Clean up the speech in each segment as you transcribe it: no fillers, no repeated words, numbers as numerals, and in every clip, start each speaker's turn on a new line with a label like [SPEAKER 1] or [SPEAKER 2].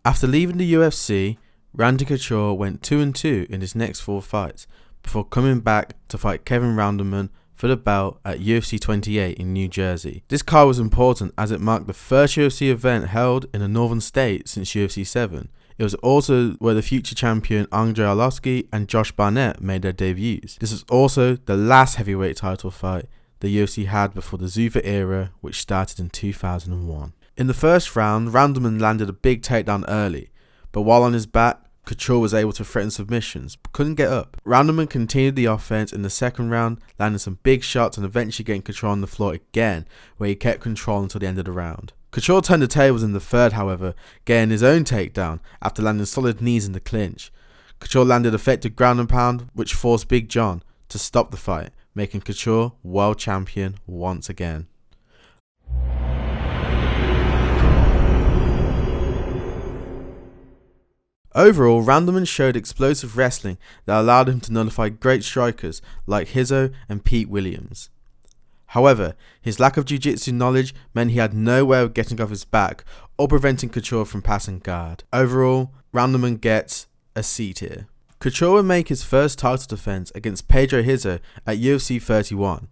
[SPEAKER 1] After leaving the UFC, Randy Couture went 2-2 in his next 4 fights before coming back to fight Kevin Randleman for the belt at UFC 28 in New Jersey. This card was important as it marked the first UFC event held in a northern state since UFC 7. It was also where the future champion Andrei Arlovski and Josh Barnett made their debuts. This was also the last heavyweight title fight the UFC had before the Zuffa era, which started in 2001. In the first round, Randleman landed a big takedown early, but while on his back, Couture was able to threaten submissions, but couldn't get up. Randleman continued the offense in the second round, landing some big shots and eventually getting Couture on the floor again, where he kept control until the end of the round. Couture turned the tables in the third, however, getting his own takedown after landing solid knees in the clinch. Couture landed effective ground and pound, which forced Big John to stop the fight, making Couture world champion once again. Overall, Randleman showed explosive wrestling that allowed him to nullify great strikers like Rizzo and Pete Williams. However, his lack of jiu-jitsu knowledge meant he had no way of getting off his back or preventing Couture from passing guard. Overall, Randleman gets a C tier. Couture would make his first title defense against Pedro Rizzo at UFC 31.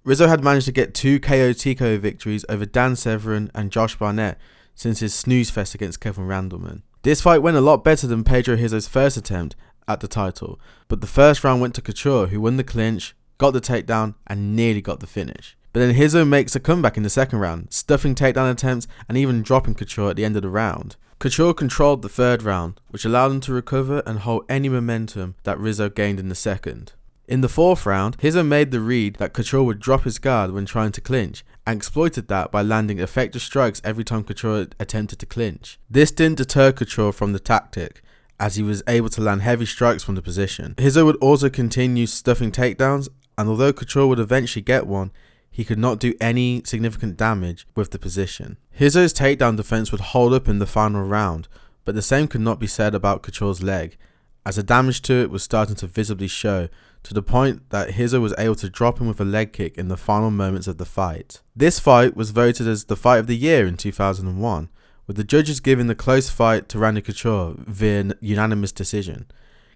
[SPEAKER 1] Rizzo had managed to get 2 KO TKO victories over Dan Severn and Josh Barnett since his snooze fest against Kevin Randleman. This fight went a lot better than Pedro Rizzo's first attempt at the title, but the first round went to Couture, who won the clinch, got the takedown, and nearly got the finish. But then Rizzo makes a comeback in the second round, stuffing takedown attempts and even dropping Couture at the end of the round. Couture controlled the third round, which allowed him to recover and hold any momentum that Rizzo gained in the second. In the fourth round, Rizzo made the read that Couture would drop his guard when trying to clinch, and exploited that by landing effective strikes every time Couture attempted to clinch. This didn't deter Couture from the tactic, as he was able to land heavy strikes from the position. Rizzo would also continue stuffing takedowns, and although Couture would eventually get one, he could not do any significant damage with the position. Rizzo's takedown defense would hold up in the final round, but the same could not be said about Couture's leg, as the damage to it was starting to visibly show, to the point that Rizzo was able to drop him with a leg kick in the final moments of the fight. This fight was voted as the fight of the year in 2001, with the judges giving the close fight to Randy Couture via unanimous decision,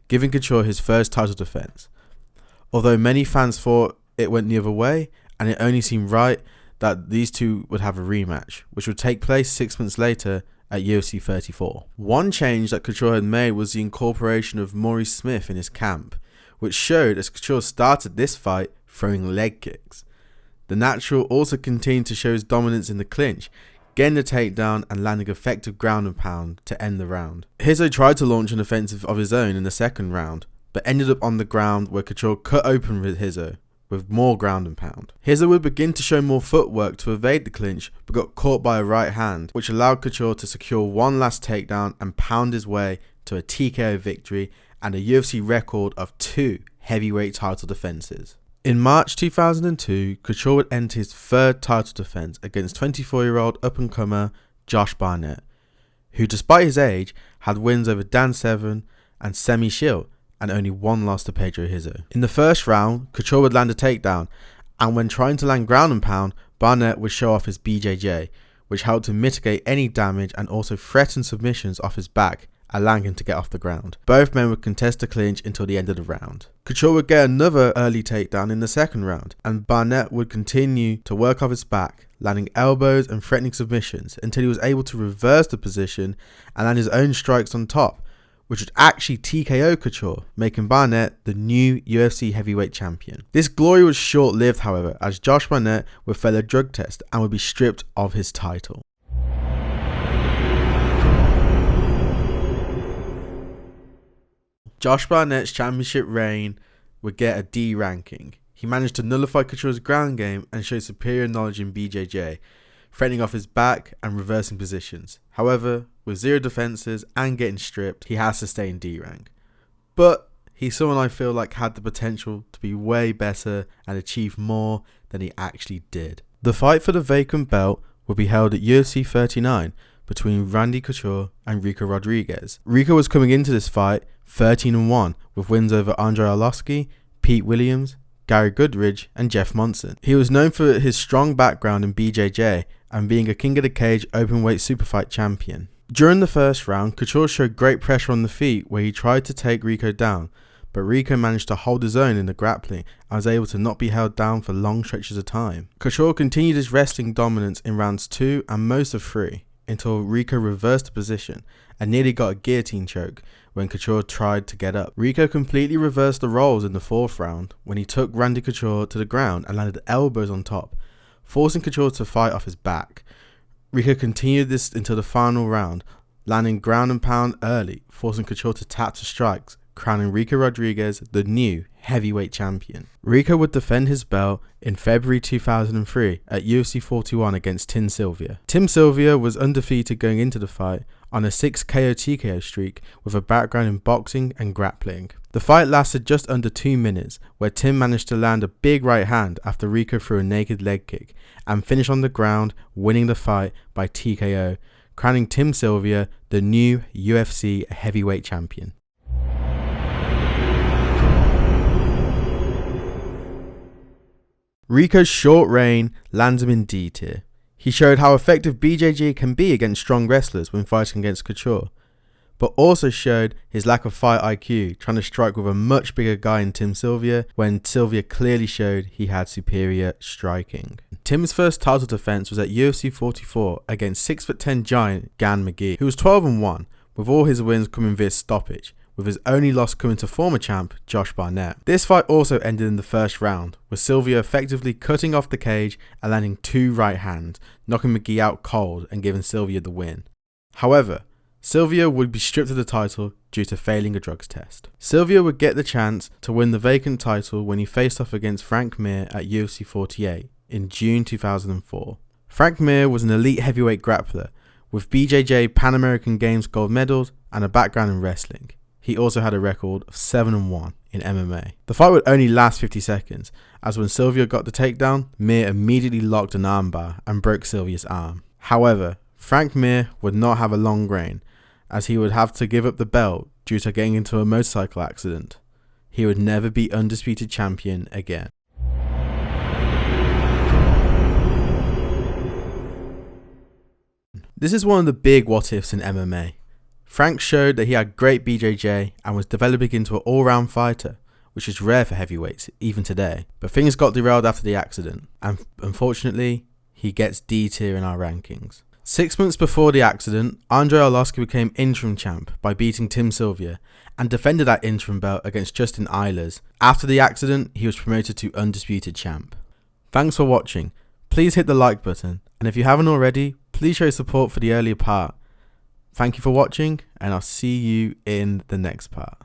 [SPEAKER 1] giving Couture his first title defense. Although many fans thought it went the other way, and it only seemed right that these two would have a rematch, which would take place 6 months later at UFC 34. One change that Couture had made was the incorporation of Maurice Smith in his camp, which showed as Couture started this fight throwing leg kicks. The natural also continued to show his dominance in the clinch, getting the takedown and landing effective ground and pound to end the round. Rizzo tried to launch an offensive of his own in the second round, but ended up on the ground where Couture cut open Rizzo with more ground and pound. Rizzo would begin to show more footwork to evade the clinch, but got caught by a right hand, which allowed Couture to secure one last takedown and pound his way to a TKO victory and a UFC record of 2 heavyweight title defenses. In March 2002, Couture would enter his third title defense against 24-year-old up-and-comer Josh Barnett, who despite his age had wins over Dan Severn and Semi Shield, and only one loss to Pedro Rizzo. In the first round, Couture would land a takedown, and when trying to land ground and pound, Barnett would show off his BJJ, which helped to mitigate any damage and also threaten submissions off his back, allowing him to get off the ground. Both men would contest the clinch until the end of the round. Couture would get another early takedown in the second round, and Barnett would continue to work off his back, landing elbows and threatening submissions until he was able to reverse the position and land his own strikes on top, which would actually TKO Couture, making Barnett the new UFC heavyweight champion. This glory was short-lived, however, as Josh Barnett would fail a drug test and would be stripped of his title. Josh Barnett's championship reign would get a D ranking. He managed to nullify Couture's ground game and show superior knowledge in BJJ, threatening off his back and reversing positions. However, with 0 defenses and getting stripped, he has to stay in D rank. But he's someone I feel like had the potential to be way better and achieve more than he actually did. The fight for the vacant belt would be held at UFC 39 between Randy Couture and Rico Rodriguez. Rico was coming into this fight 13-1 with wins over Andrei Arlovski, Pete Williams, Gary Goodridge and Jeff Monson. He was known for his strong background in BJJ and being a King of the Cage openweight superfight champion. During the first round, Couture showed great pressure on the feet where he tried to take Rico down, but Rico managed to hold his own in the grappling and was able to not be held down for long stretches of time. Couture continued his wrestling dominance in rounds 2 and most of 3 until Rico reversed the position and nearly got a guillotine choke when Couture tried to get up. Rico completely reversed the roles in the 4th round when he took Randy Couture to the ground and landed elbows on top, forcing Couture to fight off his back. Rico continued this until the final round, landing ground and pound early, forcing Couture to tap to strikes, crowning Rico Rodriguez the new heavyweight champion. Rico would defend his belt in February 2003 at UFC 41 against Tim Sylvia. Tim Sylvia was undefeated going into the fight on a 6 KO TKO streak with a background in boxing and grappling. The fight lasted just under 2 minutes, where Tim managed to land a big right hand after Rico threw a naked leg kick and finish on the ground, winning the fight by TKO, crowning Tim Sylvia the new UFC heavyweight champion. Rico's short reign lands him in D tier. He showed how effective BJJ can be against strong wrestlers when fighting against Couture, but also showed his lack of fight IQ trying to strike with a much bigger guy in Tim Sylvia when Sylvia clearly showed he had superior striking. Tim's first title defense was at UFC 44 against 6'10" giant Gan McGee, who was 12-1, with all his wins coming via stoppage, with his only loss coming to former champ Josh Barnett. This fight also ended in the first round, with Sylvia effectively cutting off the cage and landing 2 right hands, knocking McGee out cold and giving Sylvia the win. However, Sylvia would be stripped of the title due to failing a drugs test. Sylvia would get the chance to win the vacant title when he faced off against Frank Mir at UFC 48 in June 2004. Frank Mir was an elite heavyweight grappler with BJJ Pan American Games gold medals and a background in wrestling. He also had a record of 7-1 in MMA. The fight would only last 50 seconds, as when Sylvia got the takedown, Mir immediately locked an armbar and broke Sylvia's arm. However, Frank Mir would not have a long reign, as he would have to give up the belt due to getting into a motorcycle accident. He would never be undisputed champion again. This is one of the big what-ifs in MMA. Frank showed that he had great BJJ and was developing into an all-round fighter, which is rare for heavyweights, even today. But things got derailed after the accident, and unfortunately, he gets D tier in our rankings. 6 months before the accident, Andrei Arlovski became interim champ by beating Tim Sylvia and defended that interim belt against Justin Eilers. After the accident, he was promoted to undisputed champ. Thanks for watching. Please hit the like button, and if you haven't already, please show support for the earlier part. Thank you for watching, and I'll see you in the next part.